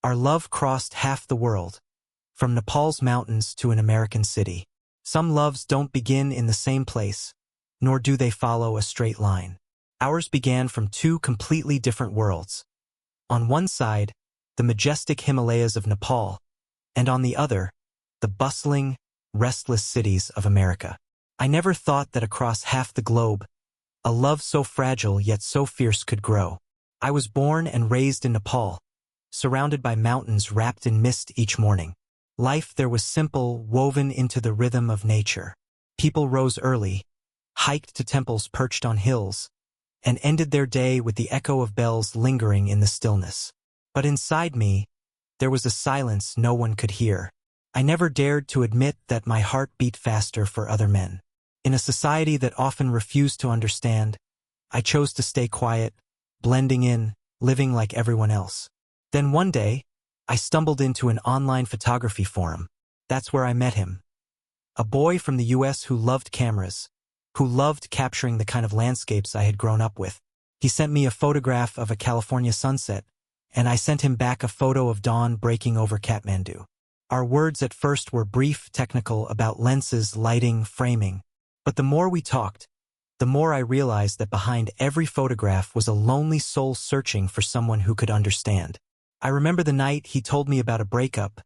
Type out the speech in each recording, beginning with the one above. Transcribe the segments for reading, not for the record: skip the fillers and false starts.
Our love crossed half the world, from Nepal's mountains to an American city. Some loves don't begin in the same place, nor do they follow a straight line. Ours began from two completely different worlds. On one side, the majestic Himalayas of Nepal, and on the other, the bustling, restless cities of America. I never thought that across half the globe, a love so fragile yet so fierce could grow. I was born and raised in Nepal, surrounded by mountains wrapped in mist each morning. Life there was simple, woven into the rhythm of nature. People rose early, hiked to temples perched on hills, and ended their day with the echo of bells lingering in the stillness. But inside me, there was a silence no one could hear. I never dared to admit that my heart beat faster for other men. In a society that often refused to understand, I chose to stay quiet, blending in, living like everyone else. Then one day, I stumbled into an online photography forum. That's where I met him. A boy from the US who loved cameras, who loved capturing the kind of landscapes I had grown up with. He sent me a photograph of a California sunset, and I sent him back a photo of dawn breaking over Kathmandu. Our words at first were brief, technical, about lenses, lighting, framing. But the more we talked, the more I realized that behind every photograph was a lonely soul searching for someone who could understand. I remember the night he told me about a breakup,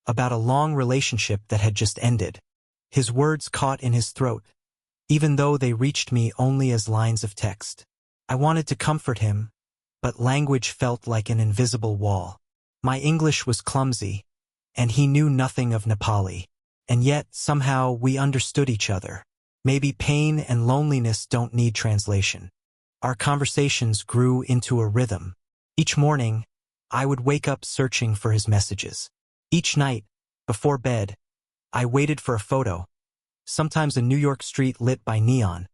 about a long relationship that had just ended. His words caught in his throat, even though they reached me only as lines of text. I wanted to comfort him, but language felt like an invisible wall. My English was clumsy, and he knew nothing of Nepali. And yet, somehow, we understood each other. Maybe pain and loneliness don't need translation. Our conversations grew into a rhythm. Each morning, I would wake up searching for his messages. Each night, before bed, I waited for a photo. Sometimes a New York street lit by neon.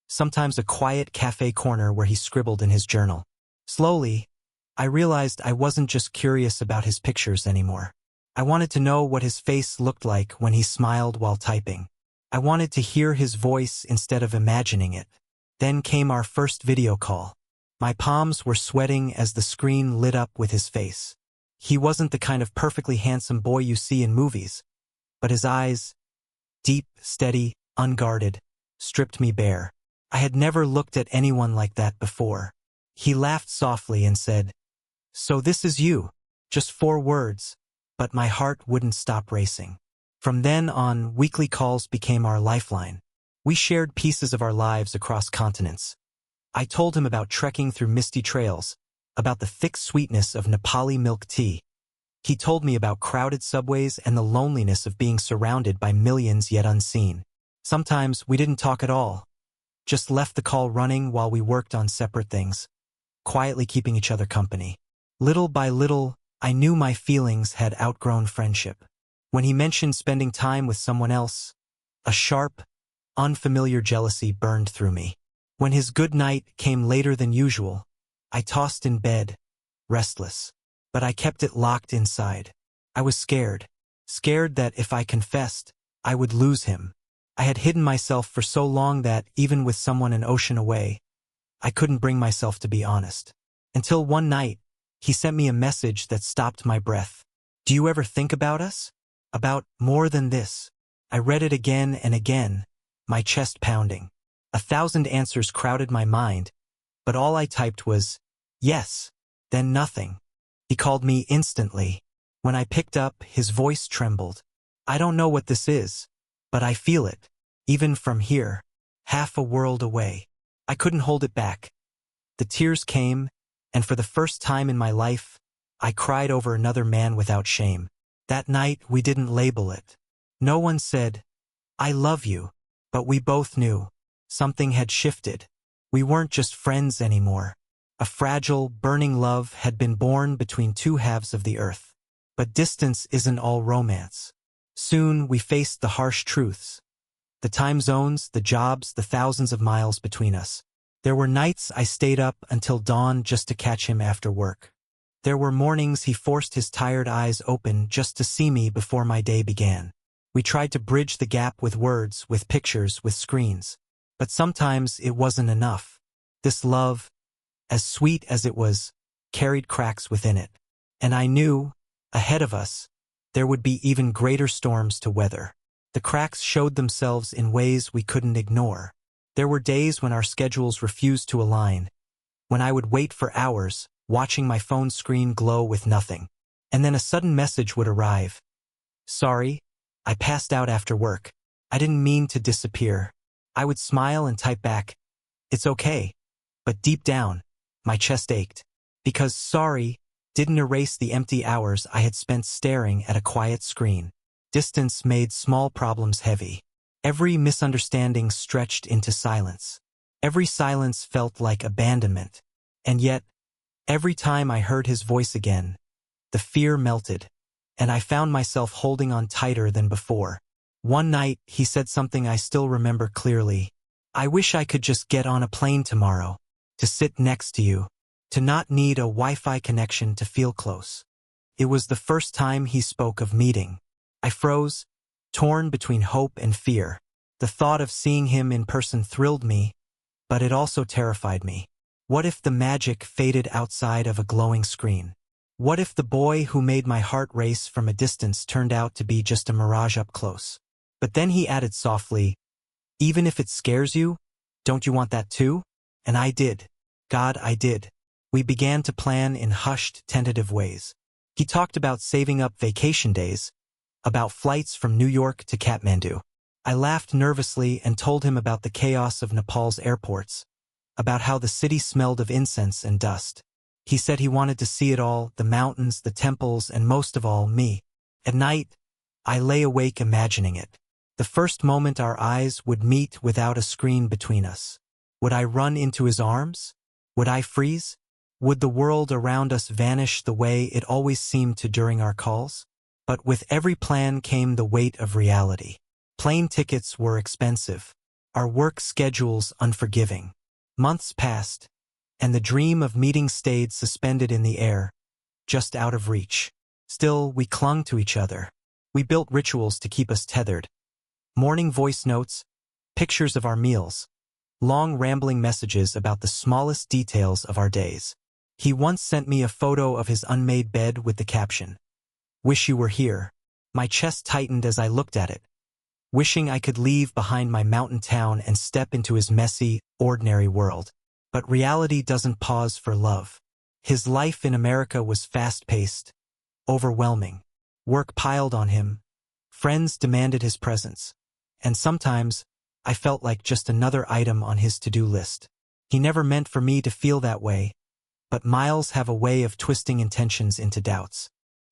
Sometimes a quiet cafe corner where he scribbled in his journal. Slowly, I realized I wasn't just curious about his pictures anymore. I wanted to know what his face looked like when he smiled while typing. I wanted to hear his voice instead of imagining it. Then came our first video call. My palms were sweating as the screen lit up with his face. He wasn't the kind of perfectly handsome boy you see in movies, but his eyes, deep, steady, unguarded, stripped me bare. I had never looked at anyone like that before. He laughed softly and said, "So this is you." Just 4 words, but my heart wouldn't stop racing. From then on, weekly calls became our lifeline. We shared pieces of our lives across continents. I told him about trekking through misty trails, about the thick sweetness of Nepali milk tea. He told me about crowded subways and the loneliness of being surrounded by millions yet unseen. Sometimes we didn't talk at all, just left the call running while we worked on separate things, quietly keeping each other company. Little by little, I knew my feelings had outgrown friendship. When he mentioned spending time with someone else, a sharp, unfamiliar jealousy burned through me. When his good night came later than usual, I tossed in bed, restless. But I kept it locked inside. I was scared that if I confessed, I would lose him. I had hidden myself for so long that, even with someone an ocean away, I couldn't bring myself to be honest. Until one night, he sent me a message that stopped my breath. "Do you ever think about us? About more than this?" I read it again and again, my chest pounding. 1,000 answers crowded my mind, but all I typed was, "Yes," then nothing. He called me instantly. When I picked up, his voice trembled. "I don't know what this is, but I feel it, even from here, half a world away." I couldn't hold it back. The tears came, and for the first time in my life, I cried over another man without shame. That night, we didn't label it. No one said, "I love you," but we both knew. Something had shifted. We weren't just friends anymore. A fragile, burning love had been born between two halves of the earth. But distance isn't all romance. Soon we faced the harsh truths. The time zones, the jobs, the thousands of miles between us. There were nights I stayed up until dawn just to catch him after work. There were mornings he forced his tired eyes open just to see me before my day began. We tried to bridge the gap with words, with pictures, with screens. But sometimes it wasn't enough. This love, as sweet as it was, carried cracks within it. And I knew, Ahead of us, there would be even greater storms to weather. The cracks showed themselves in ways we couldn't ignore. There were days when our schedules refused to align, when I would wait for hours, watching my phone screen glow with nothing. And then a sudden message would arrive. Sorry, I passed out after work. I didn't mean to disappear. I would smile and type back, it's okay. But deep down, my chest ached. Because sorry didn't erase the empty hours I had spent staring at a quiet screen. Distance made small problems heavy. Every misunderstanding stretched into silence. Every silence felt like abandonment. And yet, every time I heard his voice again, the fear melted, and I found myself holding on tighter than before. One night, he said something I still remember clearly. I wish I could just get on a plane tomorrow, to sit next to you, to not need a Wi-Fi connection to feel close. It was the first time he spoke of meeting. I froze, torn between hope and fear. The thought of seeing him in person thrilled me, but it also terrified me. What if the magic faded outside of a glowing screen? What if the boy who made my heart race from a distance turned out to be just a mirage up close? But then he added softly, even if it scares you, don't you want that too? And I did. God, I did. We began to plan in hushed, tentative ways. He talked about saving up vacation days, about flights from New York to Kathmandu. I laughed nervously and told him about the chaos of Nepal's airports, about how the city smelled of incense and dust. He said he wanted to see it all, the mountains, the temples, and most of all, me. At night, I lay awake imagining it. The first moment our eyes would meet without a screen between us. Would I run into his arms? Would I freeze? Would the world around us vanish the way it always seemed to during our calls? But with every plan came the weight of reality. Plane tickets were expensive. Our work schedules unforgiving. Months passed, and the dream of meeting stayed suspended in the air, just out of reach. Still, we clung to each other. We built rituals to keep us tethered. Morning voice notes, pictures of our meals, long rambling messages about the smallest details of our days. He once sent me a photo of his unmade bed with the caption, "Wish you were here." My chest tightened as I looked at it, wishing I could leave behind my mountain town and step into his messy, ordinary world. But reality doesn't pause for love. His life in America was fast-paced, overwhelming. Work piled on him. Friends demanded his presence. And sometimes, I felt like just another item on his to-do list. He never meant for me to feel that way, but miles have a way of twisting intentions into doubts.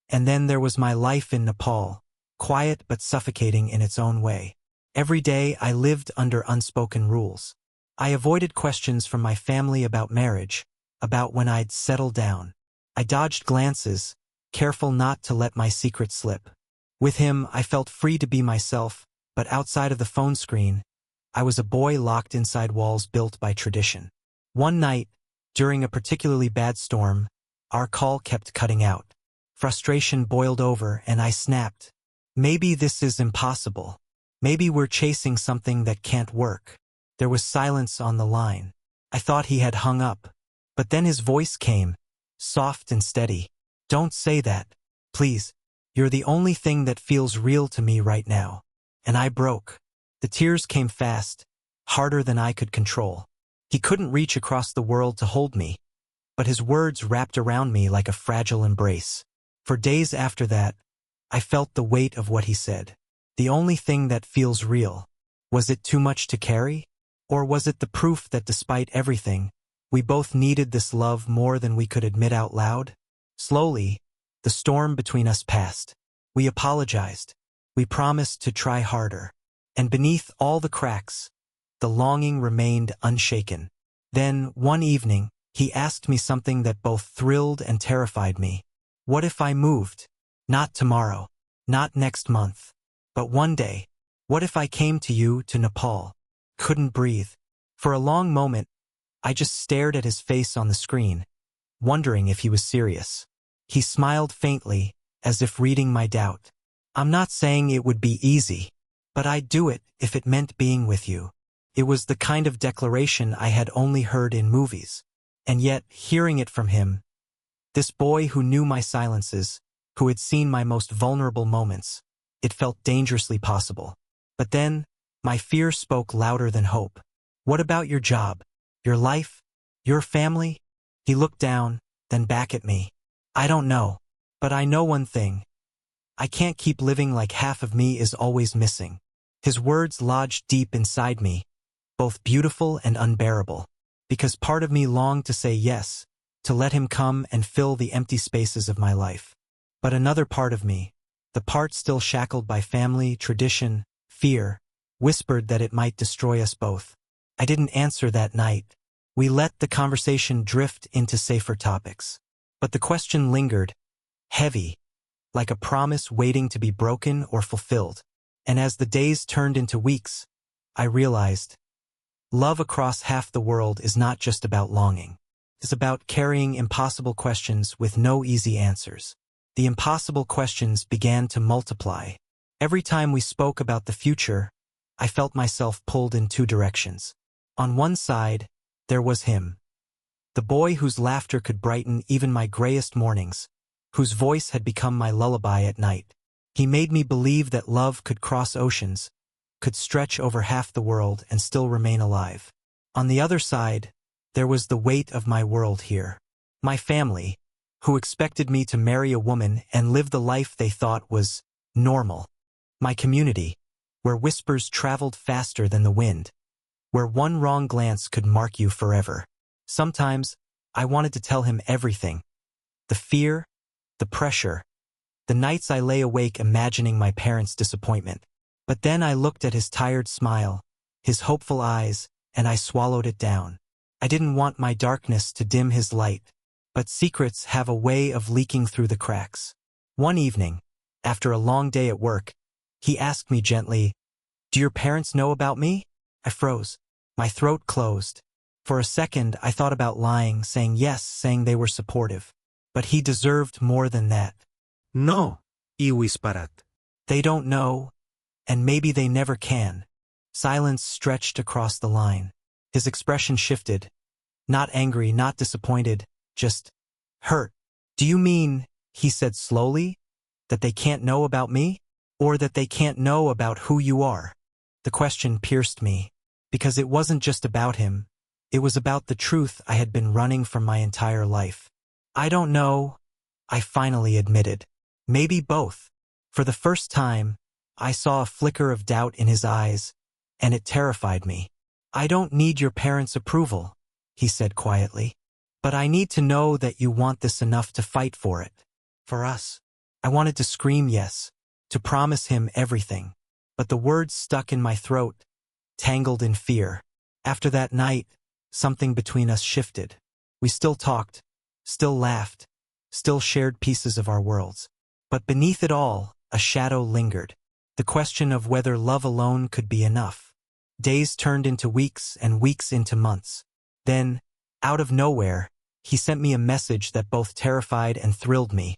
And then there was my life in Nepal, quiet but suffocating in its own way. Every day I lived under unspoken rules. I avoided questions from my family about marriage, about when I'd settle down. I dodged glances, careful not to let my secret slip. With him, I felt free to be myself, but outside of the phone screen, I was a boy locked inside walls built by tradition. One night, during a particularly bad storm, our call kept cutting out. Frustration boiled over and I snapped. Maybe this is impossible. Maybe we're chasing something that can't work. There was silence on the line. I thought he had hung up. But then his voice came, soft and steady. Don't say that, please. You're the only thing that feels real to me right now. And I broke. The tears came fast, harder than I could control. He couldn't reach across the world to hold me, but his words wrapped around me like a fragile embrace. For days after that, I felt the weight of what he said. The only thing that feels real. Was it too much to carry? Or was it the proof that despite everything, we both needed this love more than we could admit out loud? Slowly, the storm between us passed. We apologized. We promised to try harder. And beneath all the cracks, the longing remained unshaken. Then, one evening, he asked me something that both thrilled and terrified me. What if I moved? Not tomorrow, not next month, but one day. What if I came to you, to Nepal? Couldn't breathe. For a long moment, I just stared at his face on the screen, wondering if he was serious. He smiled faintly, as if reading my doubt. I'm not saying it would be easy, but I'd do it if it meant being with you. It was the kind of declaration I had only heard in movies. And yet, hearing it from him, this boy who knew my silences, who had seen my most vulnerable moments. It felt dangerously possible. But then, my fear spoke louder than hope. What about your job? Your life? Your family? He looked down, then back at me. I don't know. But I know one thing. I can't keep living like half of me is always missing. His words lodged deep inside me, both beautiful and unbearable, because part of me longed to say yes, to let him come and fill the empty spaces of my life. But another part of me, the part still shackled by family, tradition, fear, whispered that it might destroy us both. I didn't answer that night. We let the conversation drift into safer topics. But the question lingered, heavy, like a promise waiting to be broken or fulfilled. And as the days turned into weeks, I realized, love across half the world is not just about longing. It's about carrying impossible questions with no easy answers. The impossible questions began to multiply. Every time we spoke about the future, I felt myself pulled in two directions. On one side, there was him, the boy whose laughter could brighten even my grayest mornings, whose voice had become my lullaby at night. He made me believe that love could cross oceans, could stretch over half the world and still remain alive. On the other side, there was the weight of my world here. My family, who expected me to marry a woman and live the life they thought was normal. My community, where whispers traveled faster than the wind, where one wrong glance could mark you forever. Sometimes, I wanted to tell him everything. The fear, the pressure, the nights I lay awake imagining my parents' disappointment. But then I looked at his tired smile, his hopeful eyes, and I swallowed it down. I didn't want my darkness to dim his light, but secrets have a way of leaking through the cracks. One evening, after a long day at work, he asked me gently, "Do your parents know about me?" I froze. My throat closed. For a second, I thought about lying, saying yes, saying they were supportive. But he deserved more than that. No, iwisparat. They don't know, and maybe they never can. Silence stretched across the line. His expression shifted. Not angry, not disappointed, just hurt. "Do you mean," he said slowly, "that they can't know about me? Or that they can't know about who you are?" The question pierced me, because it wasn't just about him. It was about the truth I had been running from my entire life. "I don't know," I finally admitted. "Maybe both." For the first time, I saw a flicker of doubt in his eyes, and it terrified me. "I don't need your parents' approval," he said quietly. "But I need to know that you want this enough to fight for it. For us." I wanted to scream yes, to promise him everything. But the words stuck in my throat, tangled in fear. After that night, something between us shifted. We still talked, still laughed, still shared pieces of our worlds. But beneath it all, a shadow lingered. The question of whether love alone could be enough. Days turned into weeks and weeks into months. Then, out of nowhere, he sent me a message that both terrified and thrilled me.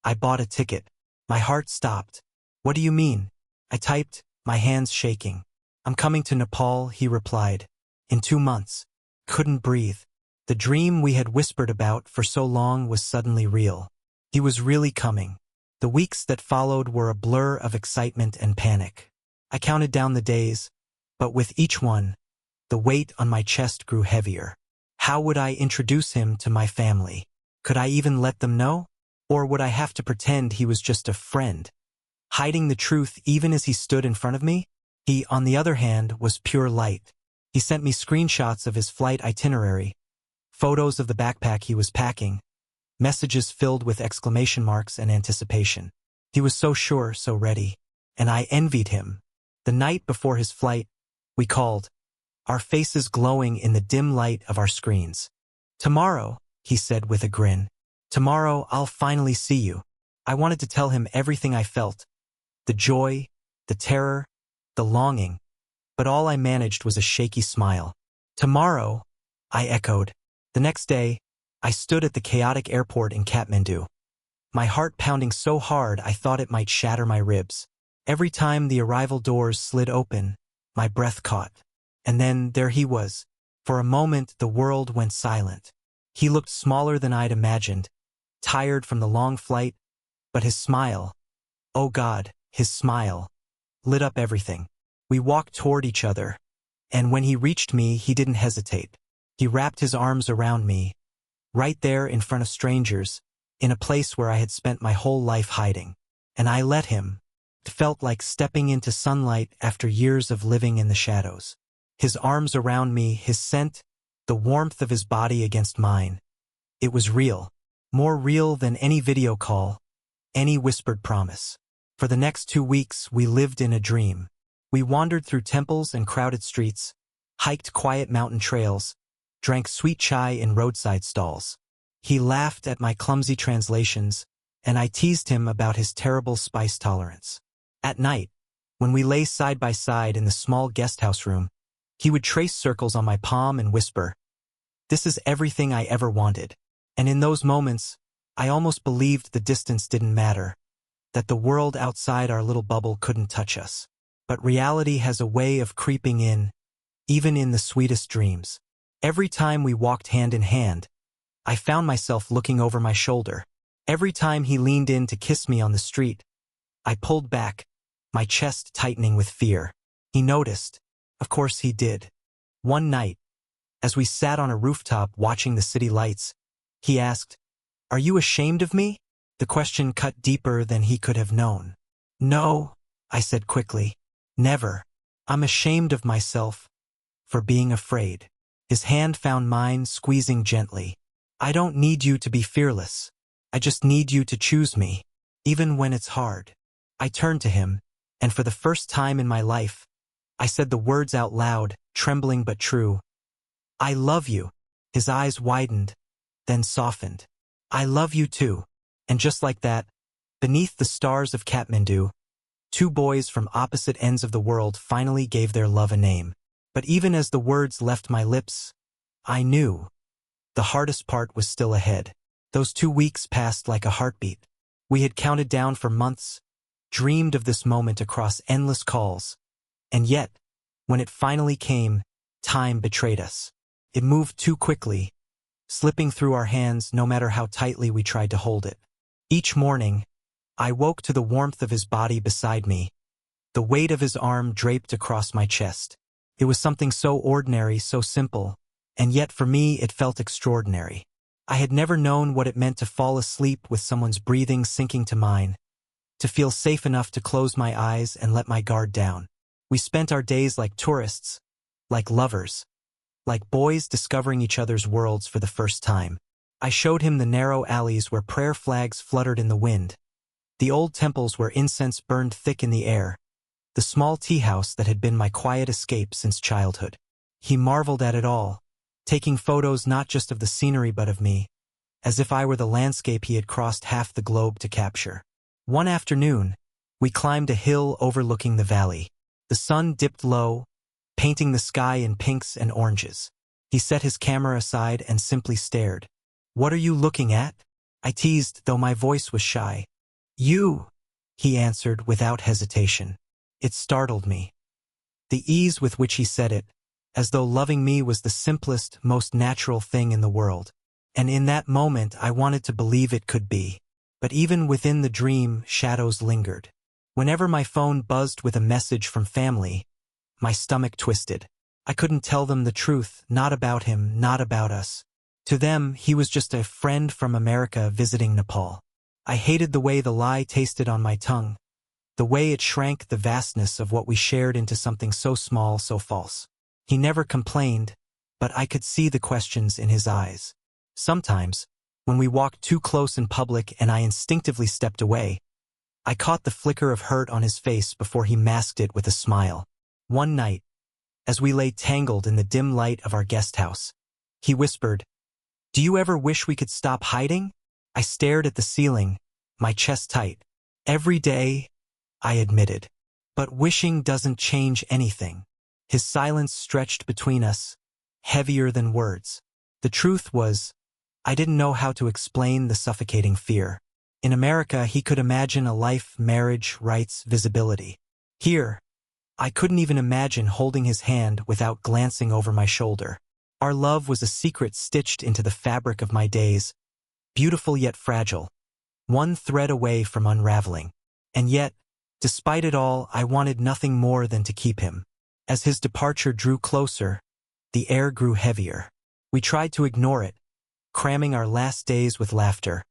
I bought a ticket. My heart stopped. "What do you mean?" I typed, my hands shaking. "I'm coming to Nepal," he replied. "In 2 months." Couldn't breathe. The dream we had whispered about for so long was suddenly real. He was really coming. The weeks that followed were a blur of excitement and panic. I counted down the days, but with each one, the weight on my chest grew heavier. How would I introduce him to my family? Could I even let them know? Or would I have to pretend he was just a friend, hiding the truth even as he stood in front of me? He, on the other hand, was pure light. He sent me screenshots of his flight itinerary, photos of the backpack he was packing, messages filled with exclamation marks and anticipation. He was so sure, so ready, and I envied him. The night before his flight, we called, our faces glowing in the dim light of our screens. "Tomorrow," he said with a grin. "Tomorrow I'll finally see you." I wanted to tell him everything I felt, the joy, the terror, the longing, but all I managed was a shaky smile. "Tomorrow," I echoed. The next day, I stood at the chaotic airport in Kathmandu, my heart pounding so hard I thought it might shatter my ribs. Every time the arrival doors slid open, my breath caught. And then there he was. For a moment, the world went silent. He looked smaller than I'd imagined, tired from the long flight, But his smile, oh God, his smile, lit up everything. We walked toward each other, and when he reached me, he didn't hesitate. He wrapped his arms around me, right there in front of strangers, in a place where I had spent my whole life hiding. And I let him. It felt like stepping into sunlight after years of living in the shadows. His arms around me, his scent, the warmth of his body against mine. It was real. More real than any video call, any whispered promise. For the next 2 weeks, we lived in a dream. We wandered through temples and crowded streets, hiked quiet mountain trails, drank sweet chai in roadside stalls. He laughed at my clumsy translations, and I teased him about his terrible spice tolerance. At night, when we lay side by side in the small guesthouse room, he would trace circles on my palm and whisper, "This is everything I ever wanted." And in those moments, I almost believed the distance didn't matter, that the world outside our little bubble couldn't touch us. But reality has a way of creeping in, even in the sweetest dreams. Every time we walked hand in hand, I found myself looking over my shoulder. Every time he leaned in to kiss me on the street, I pulled back, my chest tightening with fear. He noticed. Of course he did. One night, as we sat on a rooftop watching the city lights, he asked, "Are you ashamed of me?" The question cut deeper than he could have known. "No," I said quickly. "Never. I'm ashamed of myself for being afraid." His hand found mine, squeezing gently. "I don't need you to be fearless. I just need you to choose me, even when it's hard." I turned to him, and for the first time in my life, I said the words out loud, trembling but true. "I love you." His eyes widened, then softened. "I love you too." And just like that, beneath the stars of Kathmandu, 2 boys from opposite ends of the world finally gave their love a name. But even as the words left my lips, I knew the hardest part was still ahead. Those 2 weeks passed like a heartbeat. We had counted down for months, dreamed of this moment across endless calls. And yet, when it finally came, time betrayed us. It moved too quickly, slipping through our hands no matter how tightly we tried to hold it. Each morning, I woke to the warmth of his body beside me, the weight of his arm draped across my chest. It was something so ordinary, so simple, and yet for me it felt extraordinary. I had never known what it meant to fall asleep with someone's breathing sinking to mine, to feel safe enough to close my eyes and let my guard down. We spent our days like tourists, like lovers, like boys discovering each other's worlds for the first time. I showed him the narrow alleys where prayer flags fluttered in the wind, the old temples where incense burned thick in the air, the small tea house that had been my quiet escape since childhood. He marveled at it all, taking photos not just of the scenery but of me, as if I were the landscape he had crossed half the globe to capture. One afternoon, we climbed a hill overlooking the valley. The sun dipped low, painting the sky in pinks and oranges. He set his camera aside and simply stared. "What are you looking at?" I teased, though my voice was shy. "You," he answered without hesitation. It startled me. The ease with which he said it, as though loving me was the simplest, most natural thing in the world. And in that moment I wanted to believe it could be. But even within the dream, shadows lingered. Whenever my phone buzzed with a message from family, my stomach twisted. I couldn't tell them the truth, not about him, not about us. To them, he was just a friend from America visiting Nepal. I hated the way the lie tasted on my tongue, the way it shrank the vastness of what we shared into something so small, so false. He never complained, but I could see the questions in his eyes. Sometimes, when we walked too close in public and I instinctively stepped away, I caught the flicker of hurt on his face before he masked it with a smile. One night, as we lay tangled in the dim light of our guest house, he whispered, "Do you ever wish we could stop hiding?" I stared at the ceiling, my chest tight. "Every day," I admitted. "But wishing doesn't change anything." His silence stretched between us, heavier than words. The truth was, I didn't know how to explain the suffocating fear. In America, he could imagine a life, marriage, rights, visibility. Here, I couldn't even imagine holding his hand without glancing over my shoulder. Our love was a secret stitched into the fabric of my days, beautiful yet fragile. one thread away from unraveling. And yet, despite it all, I wanted nothing more than to keep him. As his departure drew closer, the air grew heavier. We tried to ignore it, cramming our last days with laughter,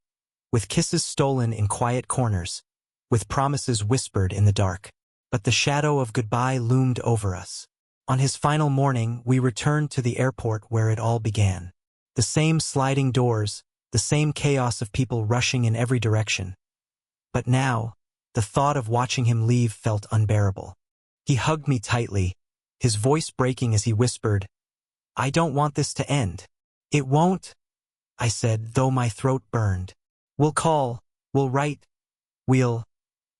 with kisses stolen in quiet corners, with promises whispered in the dark. But the shadow of goodbye loomed over us. On his final morning, we returned to the airport where it all began. The same sliding doors, the same chaos of people rushing in every direction. But now, the thought of watching him leave felt unbearable. He hugged me tightly, his voice breaking as he whispered, "I don't want this to end." "It won't," I said, though my throat burned. "We'll call, we'll write, we'll—"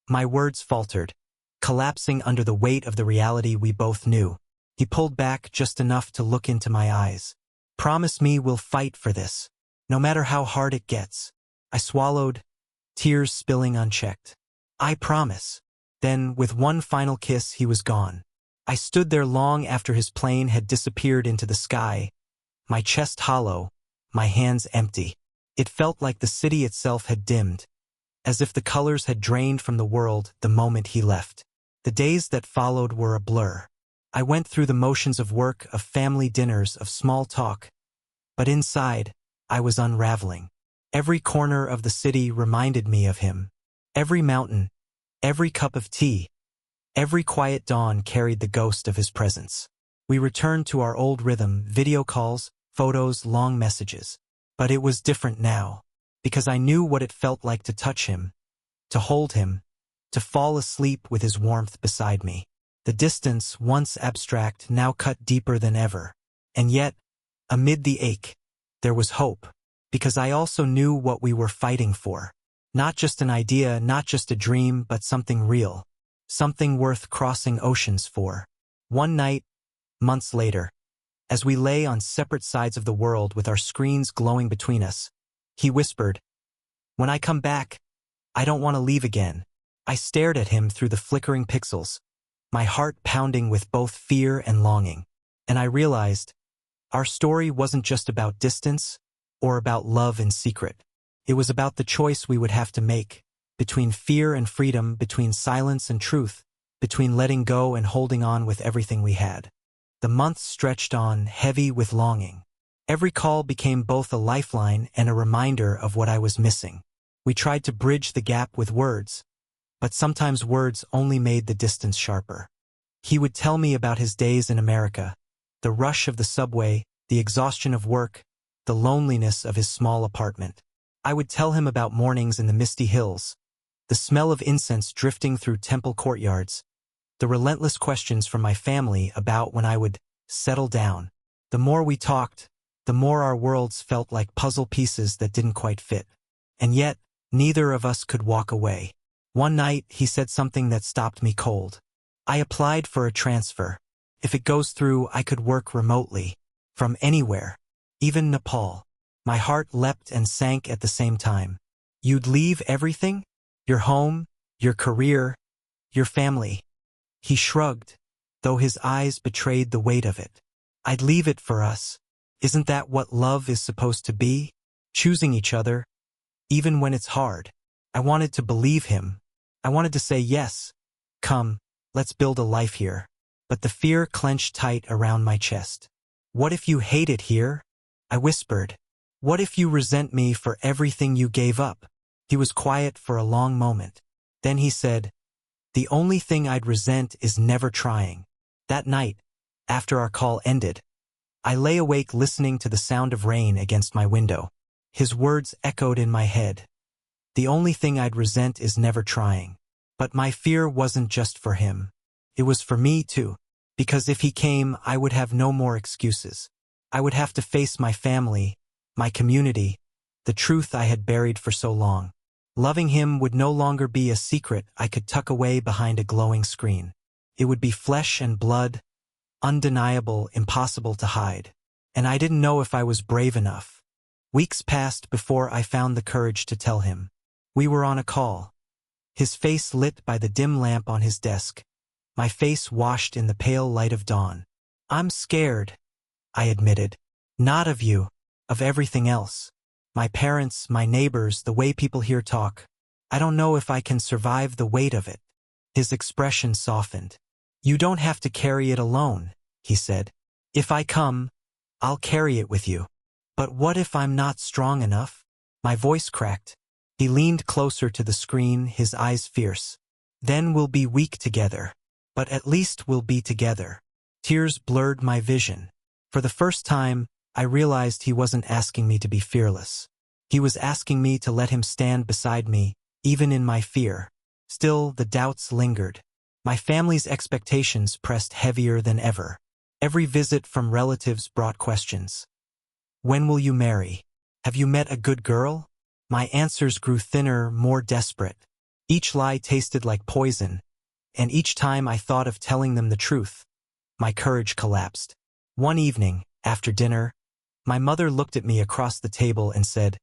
My words faltered, collapsing under the weight of the reality we both knew. He pulled back just enough to look into my eyes. "Promise me we'll fight for this, no matter how hard it gets." I swallowed, tears spilling unchecked. "I promise." Then, with one final kiss, he was gone. I stood there long after his plane had disappeared into the sky, my chest hollow, my hands empty. It felt like the city itself had dimmed, as if the colors had drained from the world the moment he left. The days that followed were a blur. I went through the motions of work, of family dinners, of small talk, but inside, I was unraveling. Every corner of the city reminded me of him. Every mountain, every cup of tea, every quiet dawn carried the ghost of his presence. We returned to our old rhythm, video calls, photos, long messages. But it was different now, because I knew what it felt like to touch him, to hold him, to fall asleep with his warmth beside me. The distance, once abstract, now cut deeper than ever. And yet, amid the ache, there was hope, because I also knew what we were fighting for. Not just an idea, not just a dream, but something real. Something worth crossing oceans for. One night, months later, as we lay on separate sides of the world with our screens glowing between us, he whispered, "When I come back, I don't want to leave again." I stared at him through the flickering pixels, my heart pounding with both fear and longing. And I realized, our story wasn't just about distance or about love in secret. It was about the choice we would have to make, between fear and freedom, between silence and truth, between letting go and holding on with everything we had. The months stretched on, heavy with longing. Every call became both a lifeline and a reminder of what I was missing. We tried to bridge the gap with words, but sometimes words only made the distance sharper. He would tell me about his days in America, the rush of the subway, the exhaustion of work, the loneliness of his small apartment. I would tell him about mornings in the misty hills, the smell of incense drifting through temple courtyards, the relentless questions from my family about when I would settle down. The more we talked, the more our worlds felt like puzzle pieces that didn't quite fit. And yet, neither of us could walk away. One night, he said something that stopped me cold. "I applied for a transfer. If it goes through, I could work remotely, from anywhere, even Nepal." My heart leapt and sank at the same time. "You'd leave everything? Your home, your career, your family?" He shrugged, though his eyes betrayed the weight of it. "I'd leave it for us. Isn't that what love is supposed to be? Choosing each other, even when it's hard." I wanted to believe him. I wanted to say yes. "Come, let's build a life here." But the fear clenched tight around my chest. "What if you hate it here?" I whispered. "What if you resent me for everything you gave up?" He was quiet for a long moment. Then he said, "The only thing I'd resent is never trying." That night, after our call ended, I lay awake listening to the sound of rain against my window. His words echoed in my head. The only thing I'd resent is never trying. But my fear wasn't just for him. It was for me too. Because if he came, I would have no more excuses. I would have to face my family, my community, the truth I had buried for so long. Loving him would no longer be a secret I could tuck away behind a glowing screen. It would be flesh and blood, undeniable, impossible to hide. And I didn't know if I was brave enough. Weeks passed before I found the courage to tell him. We were on a call. His face lit by the dim lamp on his desk. My face washed in the pale light of dawn. "I'm scared," I admitted. "Not of you, of everything else. My parents, my neighbors, the way people here talk." I don't know if I can survive the weight of it. His expression softened. You don't have to carry it alone, he said. If I come, I'll carry it with you. But what if I'm not strong enough? My voice cracked. He leaned closer to the screen, his eyes fierce. Then we'll be weak together. But at least we'll be together. Tears blurred my vision. For the first time, I realized he wasn't asking me to be fearless. He was asking me to let him stand beside me, even in my fear. Still, the doubts lingered. My family's expectations pressed heavier than ever. Every visit from relatives brought questions. When will you marry? Have you met a good girl? My answers grew thinner, more desperate. Each lie tasted like poison, and each time I thought of telling them the truth, my courage collapsed. One evening, after dinner, my mother looked at me across the table and said,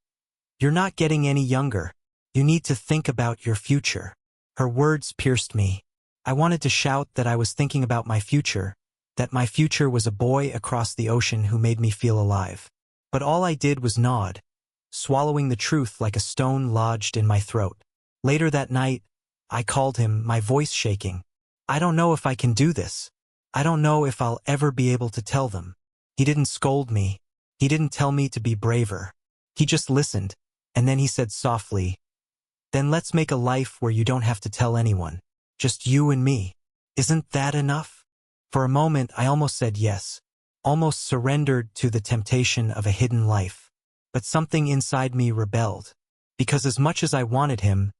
"You're not getting any younger. You need to think about your future." Her words pierced me. I wanted to shout that I was thinking about my future, that my future was a boy across the ocean who made me feel alive. But all I did was nod, swallowing the truth like a stone lodged in my throat. Later that night, I called him, my voice shaking. I don't know if I can do this. I don't know if I'll ever be able to tell them. He didn't scold me. He didn't tell me to be braver. He just listened, and then he said softly, "Then let's make a life where you don't have to tell anyone. Just you and me. Isn't that enough?" For a moment, I almost said yes, almost surrendered to the temptation of a hidden life. But something inside me rebelled. Because as much as I wanted him,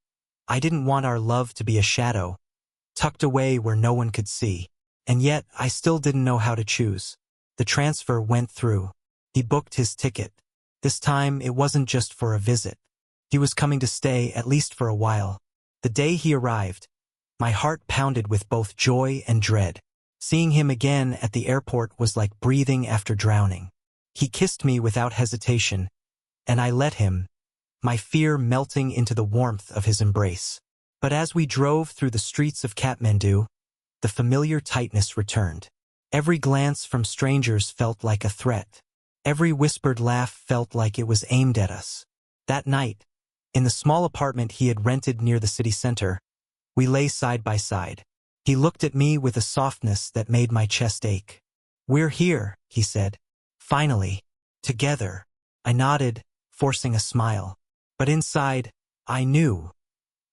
I didn't want our love to be a shadow, tucked away where no one could see. And yet, I still didn't know how to choose. The transfer went through. He booked his ticket. This time, it wasn't just for a visit. He was coming to stay, at least for a while. The day he arrived, my heart pounded with both joy and dread. Seeing him again at the airport was like breathing after drowning. He kissed me without hesitation, and I let him, my fear melting into the warmth of his embrace. But as we drove through the streets of Kathmandu, the familiar tightness returned. Every glance from strangers felt like a threat. Every whispered laugh felt like it was aimed at us. That night, in the small apartment he had rented near the city center, we lay side by side. He looked at me with a softness that made my chest ache. "We're here," he said. "Finally. Together." I nodded, forcing a smile. But inside, I knew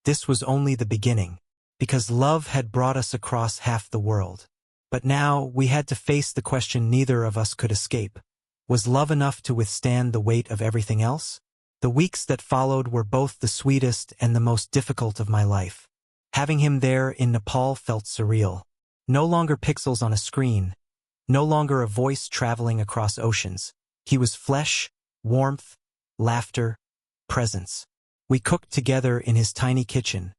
this was only the beginning, because love had brought us across half the world. But now we had to face the question neither of us could escape. Was love enough to withstand the weight of everything else? The weeks that followed were both the sweetest and the most difficult of my life. Having him there in Nepal felt surreal. No longer pixels on a screen. No longer a voice traveling across oceans. He was flesh, warmth, laughter, presence. We cooked together in his tiny kitchen,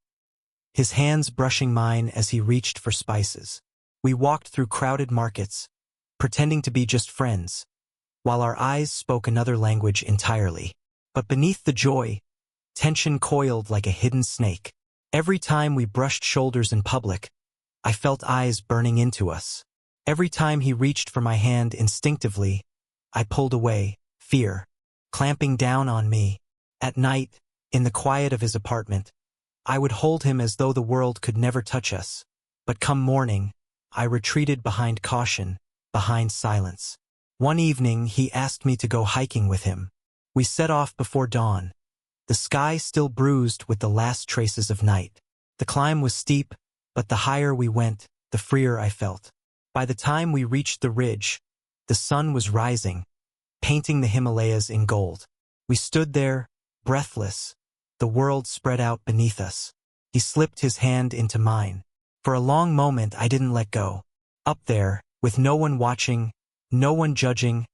his hands brushing mine as he reached for spices. We walked through crowded markets, pretending to be just friends, while our eyes spoke another language entirely. But beneath the joy, tension coiled like a hidden snake. Every time we brushed shoulders in public, I felt eyes burning into us. Every time he reached for my hand instinctively, I pulled away, fear clamping down on me. At night, in the quiet of his apartment, I would hold him as though the world could never touch us. But come morning, I retreated behind caution, behind silence. One evening, he asked me to go hiking with him. We set off before dawn, the sky still bruised with the last traces of night. The climb was steep, but the higher we went, the freer I felt. By the time we reached the ridge, the sun was rising, painting the Himalayas in gold. We stood there, breathless, the world spread out beneath us. He slipped his hand into mine. For a long moment, I didn't let go. Up there, with no one watching, no one judging,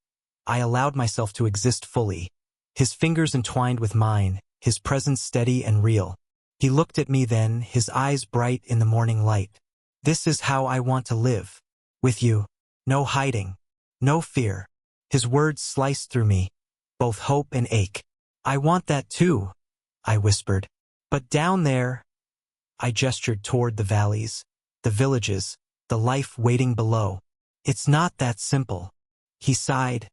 I allowed myself to exist fully. His fingers entwined with mine, his presence steady and real. He looked at me then, his eyes bright in the morning light. "This is how I want to live. With you. No hiding. No fear." His words sliced through me, both hope and ache. "I want that too," I whispered. "But down there," I gestured toward the valleys, the villages, the life waiting below. "It's not that simple." He sighed,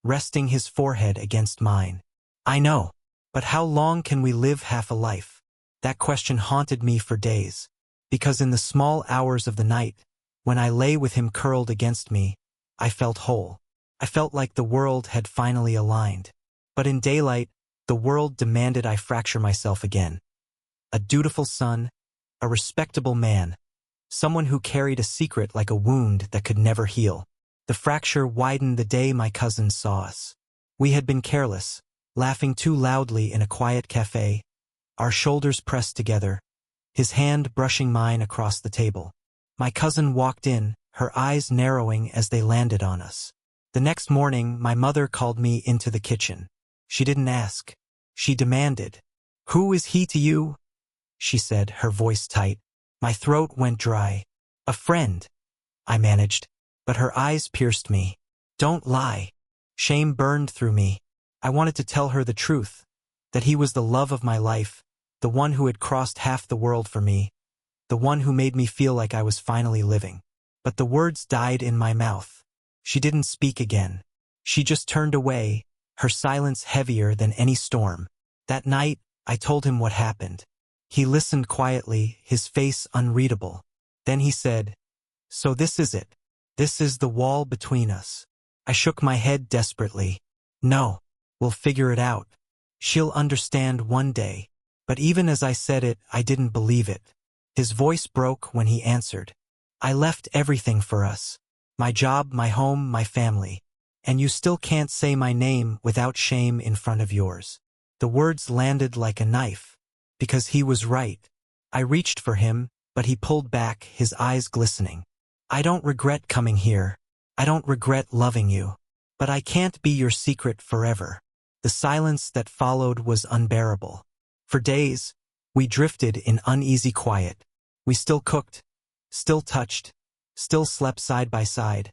resting his forehead against mine. "I know, but how long can we live half a life? That question haunted me for days, because in the small hours of the night, when I lay with him curled against me, I felt whole. I felt like the world had finally aligned. But in daylight, the world demanded I fracture myself again. A dutiful son, a respectable man, someone who carried a secret like a wound that could never heal. The fracture widened the day my cousins saw us. We had been careless, laughing too loudly in a quiet cafe, our shoulders pressed together, his hand brushing mine across the table. My cousin walked in, her eyes narrowing as they landed on us. The next morning, my mother called me into the kitchen. She didn't ask. She demanded. "Who is he to you?" she said, her voice tight. My throat went dry. "A friend," I managed, but her eyes pierced me. "Don't lie." Shame burned through me. I wanted to tell her the truth, that he was the love of my life, the one who had crossed half the world for me, the one who made me feel like I was finally living. But the words died in my mouth. She didn't speak again. She just turned away, her silence heavier than any storm. That night, I told him what happened. He listened quietly, his face unreadable. Then he said, "So this is it. This is the wall between us." I shook my head desperately. "No, we'll figure it out. She'll understand one day." But even as I said it, I didn't believe it. His voice broke when he answered. "I left everything for us. My job, my home, my family. And you still can't say my name without shame in front of yours." The words landed like a knife, because he was right. I reached for him, but he pulled back, his eyes glistening. "I don't regret coming here. I don't regret loving you. But I can't be your secret forever." The silence that followed was unbearable. For days, we drifted in uneasy quiet. We still cooked, still touched, still slept side by side.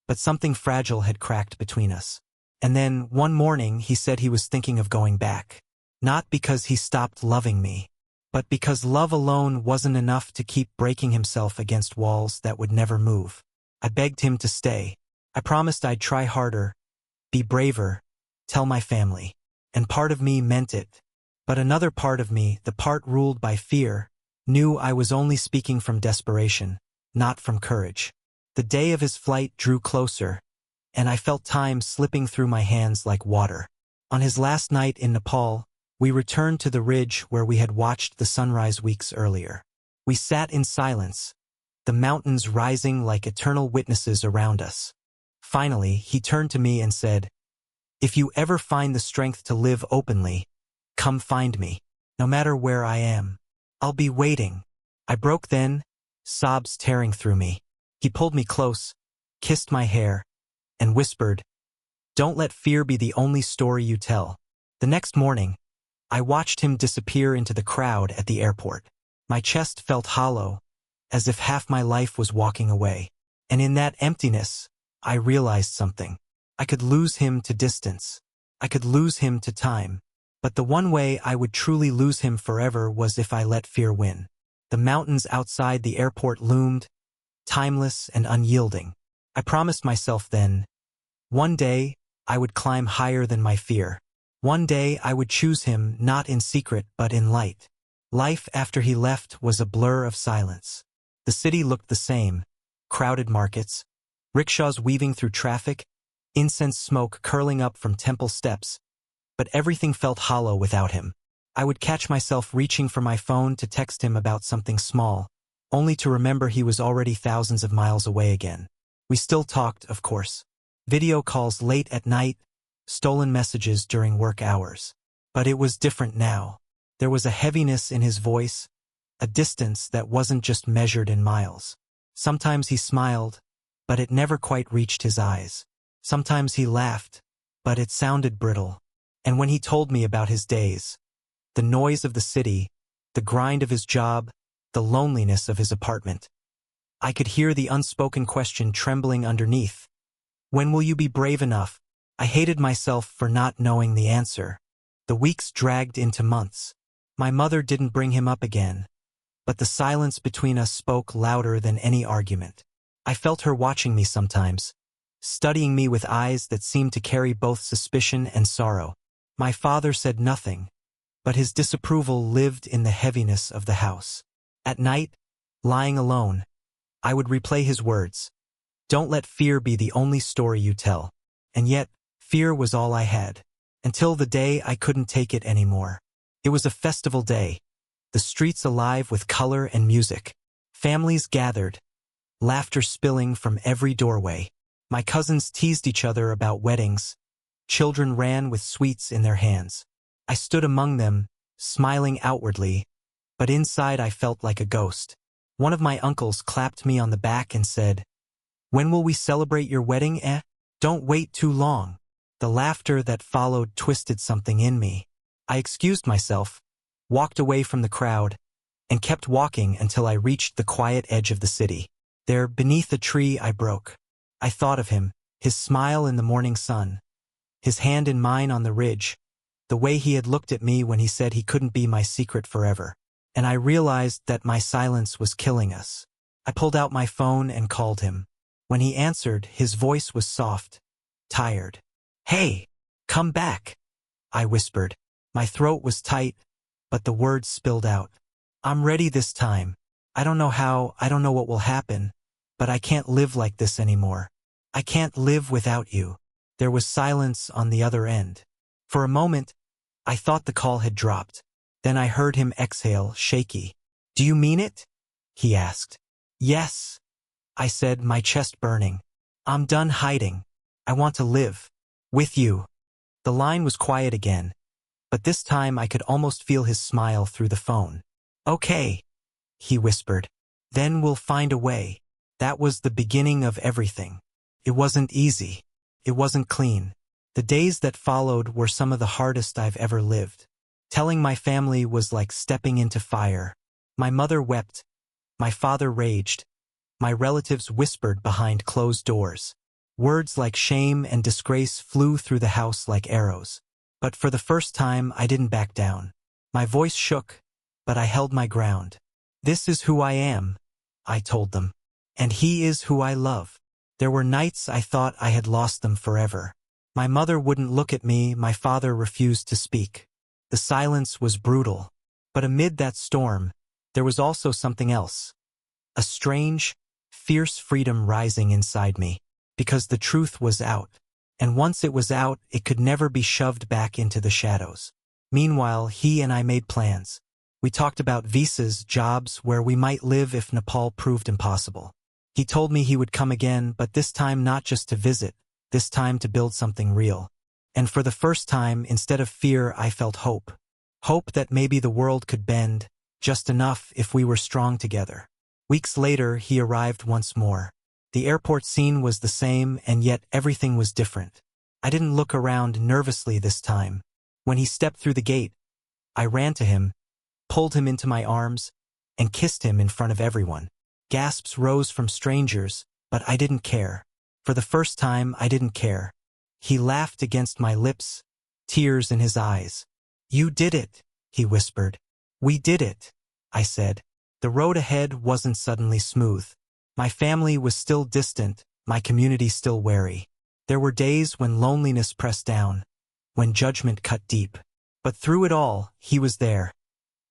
But something fragile had cracked between us. And then, one morning, he said he was thinking of going back. Not because he stopped loving me, but because love alone wasn't enough to keep breaking himself against walls that would never move. I begged him to stay. I promised I'd try harder, be braver, tell my family. And part of me meant it. But another part of me, the part ruled by fear, knew I was only speaking from desperation, not from courage. The day of his flight drew closer, and I felt time slipping through my hands like water. On his last night in Nepal, we returned to the ridge where we had watched the sunrise weeks earlier. We sat in silence, the mountains rising like eternal witnesses around us. Finally, he turned to me and said, "If you ever find the strength to live openly, come find me. No matter where I am, I'll be waiting." I broke then, sobs tearing through me. He pulled me close, kissed my hair, and whispered, "Don't let fear be the only story you tell." The next morning, I watched him disappear into the crowd at the airport. My chest felt hollow, as if half my life was walking away. And in that emptiness, I realized something. I could lose him to distance. I could lose him to time. But the one way I would truly lose him forever was if I let fear win. The mountains outside the airport loomed, timeless and unyielding. I promised myself then, one day, I would climb higher than my fear. One day I would choose him not in secret but in light. Life after he left was a blur of silence. The city looked the same. Crowded markets, rickshaws weaving through traffic, incense smoke curling up from temple steps. But everything felt hollow without him. I would catch myself reaching for my phone to text him about something small, only to remember he was already thousands of miles away again. We still talked, of course. Video calls late at night, stolen messages during work hours. But it was different now. There was a heaviness in his voice, a distance that wasn't just measured in miles. Sometimes he smiled, but it never quite reached his eyes. Sometimes he laughed, but it sounded brittle. And when he told me about his days, the noise of the city, the grind of his job, the loneliness of his apartment, I could hear the unspoken question trembling underneath. When will you be brave enough? I hated myself for not knowing the answer. The weeks dragged into months. My mother didn't bring him up again, but the silence between us spoke louder than any argument. I felt her watching me sometimes, studying me with eyes that seemed to carry both suspicion and sorrow. My father said nothing, but his disapproval lived in the heaviness of the house. At night, lying alone, I would replay his words. Don't let fear be the only story you tell. And yet, fear was all I had. Until the day I couldn't take it anymore. It was a festival day, the streets alive with color and music. Families gathered, laughter spilling from every doorway. My cousins teased each other about weddings. Children ran with sweets in their hands. I stood among them, smiling outwardly, but inside I felt like a ghost. One of my uncles clapped me on the back and said, "When will we celebrate your wedding, eh? Don't wait too long." The laughter that followed twisted something in me. I excused myself, walked away from the crowd, and kept walking until I reached the quiet edge of the city. There, beneath a tree, I broke. I thought of him, his smile in the morning sun, his hand in mine on the ridge, the way he had looked at me when he said he couldn't be my secret forever. And I realized that my silence was killing us. I pulled out my phone and called him. When he answered, his voice was soft, tired. "Hey, come back," I whispered. My throat was tight, but the words spilled out. "I'm ready this time. I don't know how, I don't know what will happen, but I can't live like this anymore. I can't live without you." There was silence on the other end. For a moment, I thought the call had dropped. Then I heard him exhale, shaky. "Do you mean it?" he asked. "Yes," I said, my chest burning. "I'm done hiding. I want to live. With you." The line was quiet again, but this time I could almost feel his smile through the phone. "Okay," he whispered. "Then we'll find a way." That was the beginning of everything. It wasn't easy. It wasn't clean. The days that followed were some of the hardest I've ever lived. Telling my family was like stepping into fire. My mother wept. My father raged. My relatives whispered behind closed doors. Words like shame and disgrace flew through the house like arrows. But for the first time, I didn't back down. My voice shook, but I held my ground. "This is who I am," I told them. "And he is who I love." There were nights I thought I had lost them forever. My mother wouldn't look at me, my father refused to speak. The silence was brutal. But amid that storm, there was also something else. A strange, fierce freedom rising inside me. Because the truth was out. And once it was out, it could never be shoved back into the shadows. Meanwhile, he and I made plans. We talked about visas, jobs, where we might live if Nepal proved impossible. He told me he would come again, but this time not just to visit, this time to build something real. And for the first time, instead of fear, I felt hope. Hope that maybe the world could bend, just enough if we were strong together. Weeks later, he arrived once more. The airport scene was the same, and yet everything was different. I didn't look around nervously this time. When he stepped through the gate, I ran to him, pulled him into my arms, and kissed him in front of everyone. Gasps rose from strangers, but I didn't care. For the first time, I didn't care. He laughed against my lips, tears in his eyes. "You did it," he whispered. "We did it," I said. The road ahead wasn't suddenly smooth. My family was still distant, my community still wary. There were days when loneliness pressed down, when judgment cut deep. But through it all, he was there.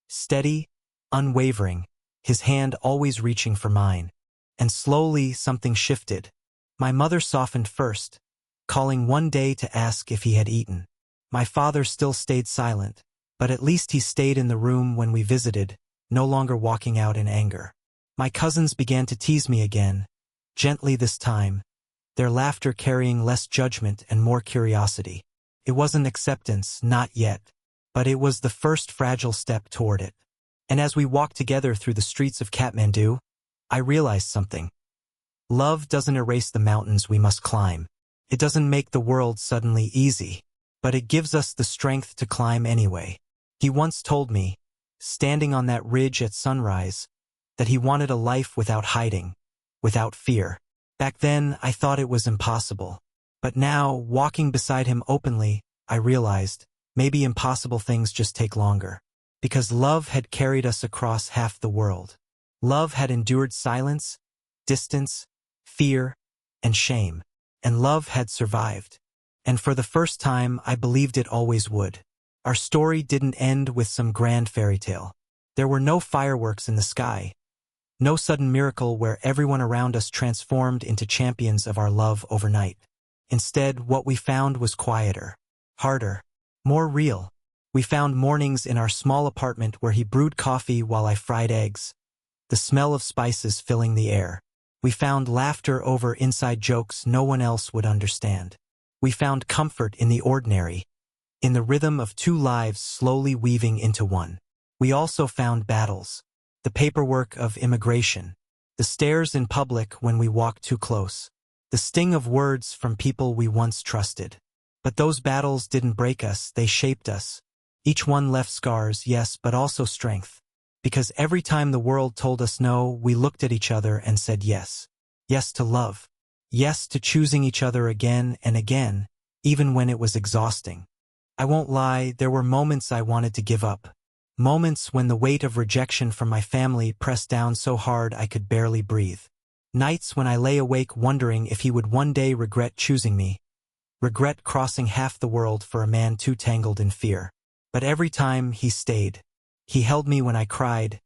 Steady, unwavering, his hand always reaching for mine. And slowly something shifted. My mother softened first, calling one day to ask if he had eaten. My father still stayed silent, but at least he stayed in the room when we visited, no longer walking out in anger. My cousins began to tease me again, gently this time, their laughter carrying less judgment and more curiosity. It wasn't acceptance, not yet, but it was the first fragile step toward it. And as we walked together through the streets of Kathmandu, I realized something. Love doesn't erase the mountains we must climb. It doesn't make the world suddenly easy, but it gives us the strength to climb anyway. He once told me, standing on that ridge at sunrise, that he wanted a life without hiding, without fear. Back then, I thought it was impossible. But now, walking beside him openly, I realized, maybe impossible things just take longer. Because love had carried us across half the world. Love had endured silence, distance, fear, and shame. And love had survived. And for the first time, I believed it always would. Our story didn't end with some grand fairy tale. There were no fireworks in the sky, no sudden miracle where everyone around us transformed into champions of our love overnight. Instead, what we found was quieter, harder, more real. We found mornings in our small apartment where he brewed coffee while I fried eggs, the smell of spices filling the air. We found laughter over inside jokes no one else would understand. We found comfort in the ordinary, in the rhythm of two lives slowly weaving into one. We also found battles, the paperwork of immigration, the stares in public when we walked too close, the sting of words from people we once trusted. But those battles didn't break us, they shaped us. Each one left scars, yes, but also strength. Because every time the world told us no, we looked at each other and said yes. Yes to love. Yes to choosing each other again and again, even when it was exhausting. I won't lie, there were moments I wanted to give up. Moments when the weight of rejection from my family pressed down so hard I could barely breathe. Nights when I lay awake wondering if he would one day regret choosing me. Regret crossing half the world for a man too tangled in fear. But every time he stayed. He held me when I cried,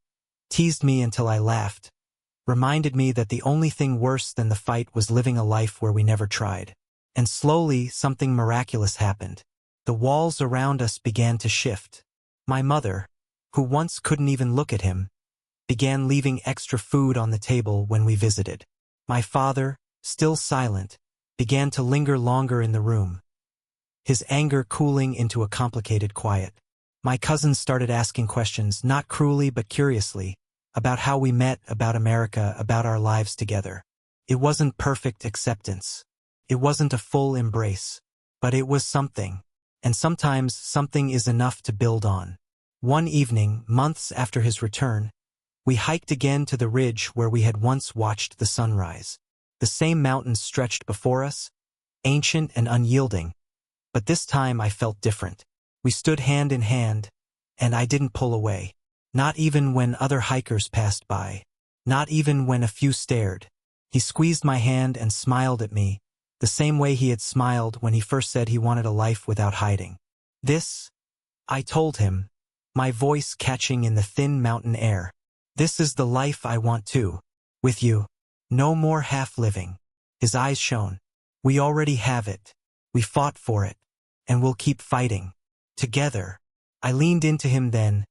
teased me until I laughed, reminded me that the only thing worse than the fight was living a life where we never tried. And slowly, something miraculous happened. The walls around us began to shift. My mother, who once couldn't even look at him, began leaving extra food on the table when we visited. My father, still silent, began to linger longer in the room, his anger cooling into a complicated quiet. My cousins started asking questions, not cruelly but curiously, about how we met, about America, about our lives together. It wasn't perfect acceptance. It wasn't a full embrace. But it was something. And sometimes something is enough to build on. One evening, months after his return, we hiked again to the ridge where we had once watched the sunrise. The same mountains stretched before us, ancient and unyielding. But this time I felt different. We stood hand in hand, and I didn't pull away. Not even when other hikers passed by. Not even when a few stared. He squeezed my hand and smiled at me, the same way he had smiled when he first said he wanted a life without hiding. This, I told him, my voice catching in the thin mountain air. This is the life I want too. With you. No more half-living. His eyes shone. We already have it. We fought for it. And we'll keep fighting. Together. I leaned into him then,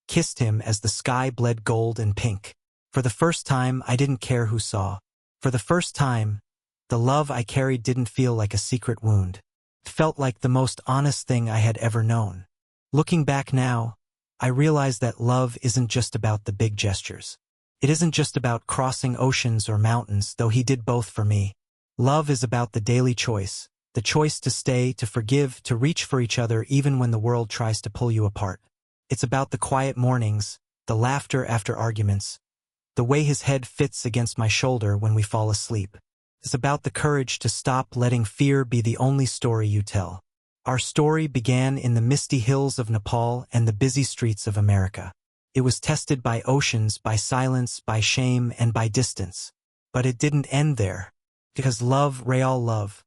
kissed him as the sky bled gold and pink. For the first time, I didn't care who saw. For the first time, the love I carried didn't feel like a secret wound. It felt like the most honest thing I had ever known. Looking back now, I realize that love isn't just about the big gestures. It isn't just about crossing oceans or mountains, though he did both for me. Love is about the daily choice, the choice to stay, to forgive, to reach for each other even when the world tries to pull you apart. It's about the quiet mornings, the laughter after arguments, the way his head fits against my shoulder when we fall asleep. It's about the courage to stop letting fear be the only story you tell. Our story began in the misty hills of Nepal and the busy streets of America. It was tested by oceans, by silence, by shame, and by distance. But it didn't end there. Because love, real love,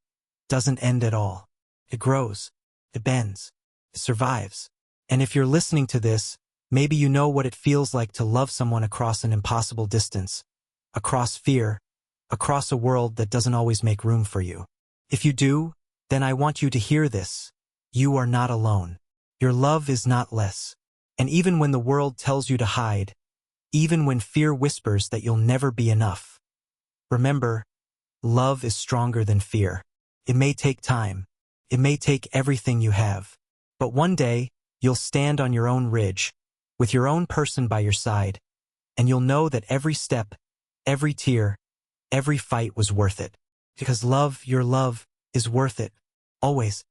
doesn't end at all. It grows. It bends. It survives. And if you're listening to this, maybe you know what it feels like to love someone across an impossible distance, across fear, across a world that doesn't always make room for you. If you do, then I want you to hear this. You are not alone. Your love is not less. And even when the world tells you to hide, even when fear whispers that you'll never be enough, remember, love is stronger than fear. It may take time. It may take everything you have. But one day, you'll stand on your own ridge, with your own person by your side, and you'll know that every step, every tear, every fight was worth it. Because love, your love, is worth it. Always.